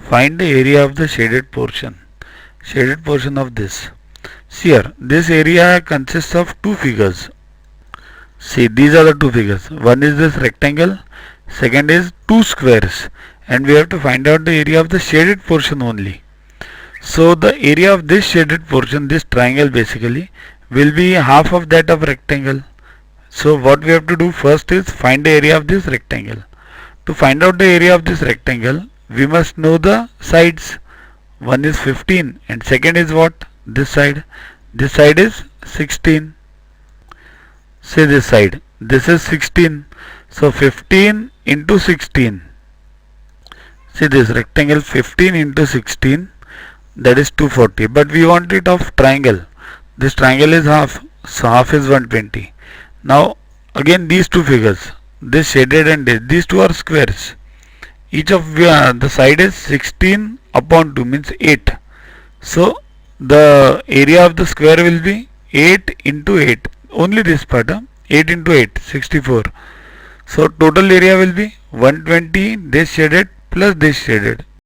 Find the area of the shaded portion. Shaded portion of this. See here, this area consists of two figures. See, these are the two figures. One is this rectangle, second is two squares, and we have to find out the area of the shaded portion only. So the area of this shaded portion, this triangle basically, will be half of that of rectangle. So what we have to do first is find the area of this rectangle. To find out the area of this rectangle, we must know the sides. One is 15 and second is what? This side. This side is 16. Say this side. This is 16. So 15 into 16. See this rectangle, 15 into 16, that is 240. But we want it of triangle. This triangle is half. So half is 120. Now again these two figures, this shaded and this, these two are squares. Each of the side is 16 upon 2 means 8. So the area of the square will be 8 into 8. Only this part, 8 into 8, 64. So total area will be 120 this shaded plus this shaded.